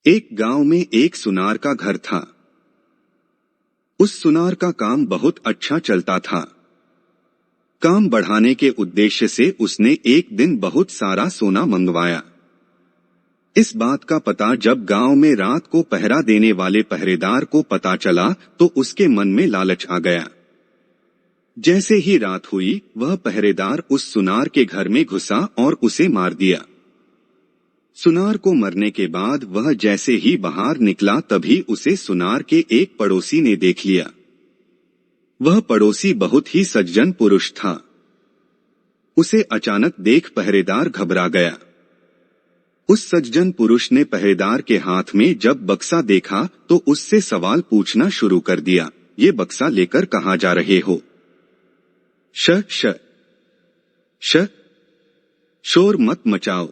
एक गांव में एक सुनार का घर था। उस सुनार का काम बहुत अच्छा चलता था। काम बढ़ाने के उद्देश्य से उसने एक दिन बहुत सारा सोना मंगवाया। इस बात का पता जब गांव में रात को पहरा देने वाले पहरेदार को पता चला तो उसके मन में लालच आ गया। जैसे ही रात हुई वह पहरेदार उस सुनार के घर में घुसा और उसे मार दिया। सुनार को मरने के बाद वह जैसे ही बाहर निकला तभी उसे सुनार के एक पड़ोसी ने देख लिया। वह पड़ोसी बहुत ही सज्जन पुरुष था। उसे अचानक देख पहरेदार घबरा गया। उस सज्जन पुरुष ने पहरेदार के हाथ में जब बक्सा देखा तो उससे सवाल पूछना शुरू कर दिया, ये बक्सा लेकर कहाँ जा रहे हो? श श श शोर मत मचाओ,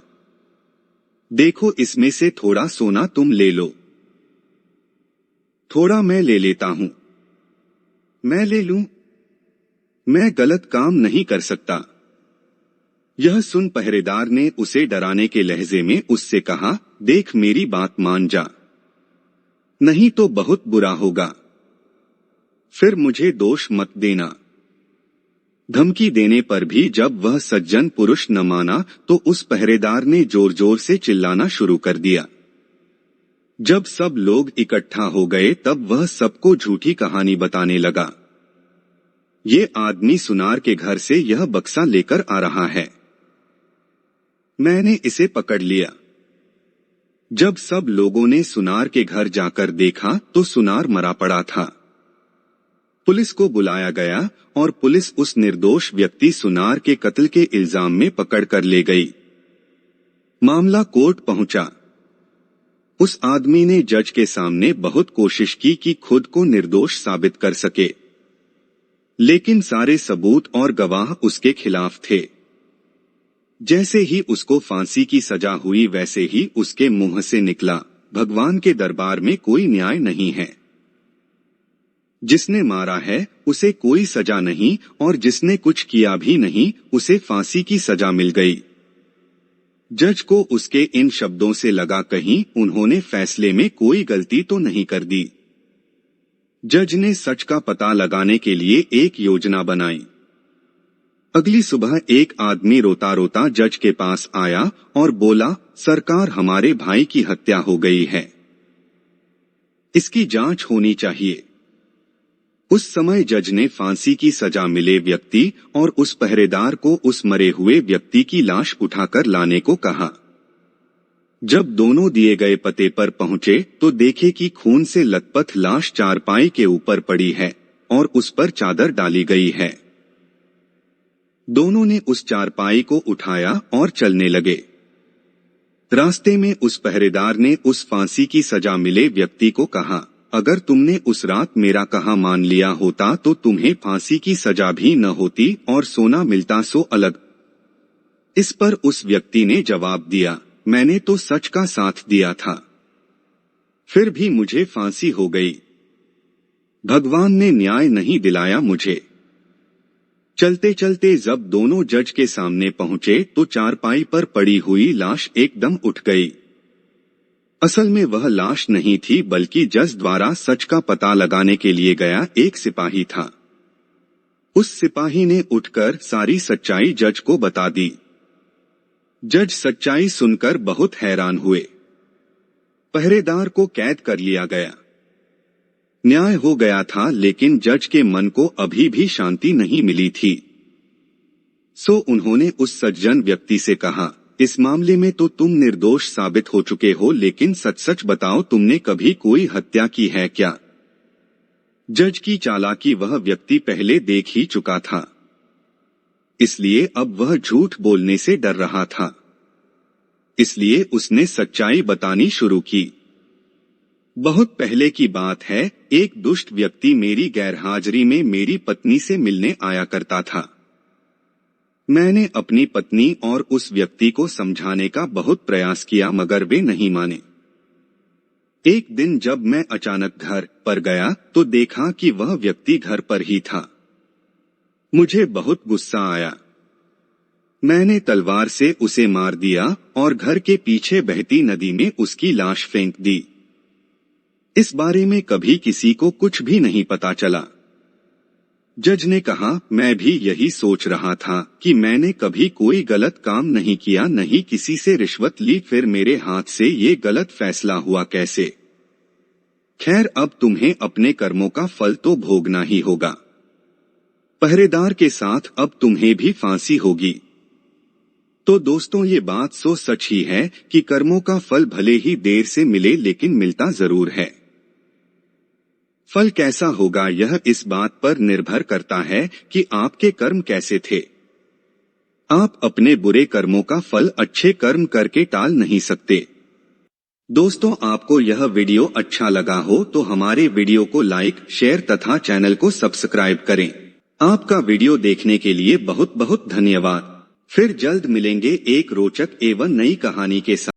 देखो इसमें से थोड़ा सोना तुम ले लो। थोड़ा मैं ले लेता हूं। मैं ले लूं? मैं गलत काम नहीं कर सकता। यह सुन पहरेदार ने उसे डराने के लहजे में उससे कहा, देख मेरी बात मान जा, नहीं तो बहुत बुरा होगा। फिर मुझे दोष मत देना। धमकी देने पर भी जब वह सज्जन पुरुष न माना तो उस पहरेदार ने जोर जोर से चिल्लाना शुरू कर दिया। जब सब लोग इकट्ठा हो गए तब वह सबको झूठी कहानी बताने लगा। ये आदमी सुनार के घर से यह बक्सा लेकर आ रहा है। मैंने इसे पकड़ लिया। जब सब लोगों ने सुनार के घर जाकर देखा तो सुनार मरा पड़ा था। पुलिस को बुलाया गया और पुलिस उस निर्दोष व्यक्ति सुनार के कत्ल के इल्जाम में पकड़ कर ले गई। मामला कोर्ट पहुंचा। उस आदमी ने जज के सामने बहुत कोशिश की कि खुद को निर्दोष साबित कर सके, लेकिन सारे सबूत और गवाह उसके खिलाफ थे। जैसे ही उसको फांसी की सजा हुई वैसे ही उसके मुंह से निकला, भगवान के दरबार में कोई न्याय नहीं है। जिसने मारा है उसे कोई सजा नहीं और जिसने कुछ किया भी नहीं उसे फांसी की सजा मिल गई। जज को उसके इन शब्दों से लगा कहीं उन्होंने फैसले में कोई गलती तो नहीं कर दी। जज ने सच का पता लगाने के लिए एक योजना बनाई। अगली सुबह एक आदमी रोता रोता जज के पास आया और बोला, सरकार हमारे भाई की हत्या हो गई है, इसकी जांच होनी चाहिए। उस समय जज ने फांसी की सजा मिले व्यक्ति और उस पहरेदार को उस मरे हुए व्यक्ति की लाश उठाकर लाने को कहा। जब दोनों दिए गए पते पर पहुंचे तो देखे कि खून से लथपथ लाश चारपाई के ऊपर पड़ी है और उस पर चादर डाली गई है। दोनों ने उस चारपाई को उठाया और चलने लगे। रास्ते में उस पहरेदार ने उस फांसी की सजा मिले व्यक्ति को कहा, अगर तुमने उस रात मेरा कहा मान लिया होता तो तुम्हें फांसी की सजा भी न होती और सोना मिलता सो अलग। इस पर उस व्यक्ति ने जवाब दिया, मैंने तो सच का साथ दिया था, फिर भी मुझे फांसी हो गई। भगवान ने न्याय नहीं दिलाया मुझे। चलते चलते जब दोनों जज के सामने पहुंचे तो चारपाई पर पड़ी हुई लाश एकदम उठ गई। असल में वह लाश नहीं थी बल्कि जज द्वारा सच का पता लगाने के लिए गया एक सिपाही था। उस सिपाही ने उठकर सारी सच्चाई जज को बता दी। जज सच्चाई सुनकर बहुत हैरान हुए। पहरेदार को कैद कर लिया गया। न्याय हो गया था लेकिन जज के मन को अभी भी शांति नहीं मिली थी। सो उन्होंने उस सज्जन व्यक्ति से कहा, इस मामले में तो तुम निर्दोष साबित हो चुके हो, लेकिन सच सच बताओ तुमने कभी कोई हत्या की है क्या? जज की चालाकी वह व्यक्ति पहले देख ही चुका था, इसलिए अब वह झूठ बोलने से डर रहा था। इसलिए उसने सच्चाई बतानी शुरू की। बहुत पहले की बात है, एक दुष्ट व्यक्ति मेरी गैरहाजिरी में मेरी पत्नी से मिलने आया करता था। मैंने अपनी पत्नी और उस व्यक्ति को समझाने का बहुत प्रयास किया मगर वे नहीं माने। एक दिन जब मैं अचानक घर पर गया तो देखा कि वह व्यक्ति घर पर ही था। मुझे बहुत गुस्सा आया। मैंने तलवार से उसे मार दिया और घर के पीछे बहती नदी में उसकी लाश फेंक दी। इस बारे में कभी किसी को कुछ भी नहीं पता चला। जज ने कहा, मैं भी यही सोच रहा था कि मैंने कभी कोई गलत काम नहीं किया, नहीं किसी से रिश्वत ली, फिर मेरे हाथ से ये गलत फैसला हुआ कैसे? खैर, अब तुम्हें अपने कर्मों का फल तो भोगना ही होगा। पहरेदार के साथ अब तुम्हें भी फांसी होगी। तो दोस्तों, ये बात सो सच ही है कि कर्मों का फल भले ही देर से मिले लेकिन मिलता जरूर है। फल कैसा होगा यह इस बात पर निर्भर करता है कि आपके कर्म कैसे थे। आप अपने बुरे कर्मों का फल अच्छे कर्म करके टाल नहीं सकते। दोस्तों, आपको यह वीडियो अच्छा लगा हो तो हमारे वीडियो को लाइक, शेयर तथा चैनल को सब्सक्राइब करें। आपका वीडियो देखने के लिए बहुत बहुत धन्यवाद। फिर जल्द मिलेंगे एक रोचक एवं नई कहानी के साथ।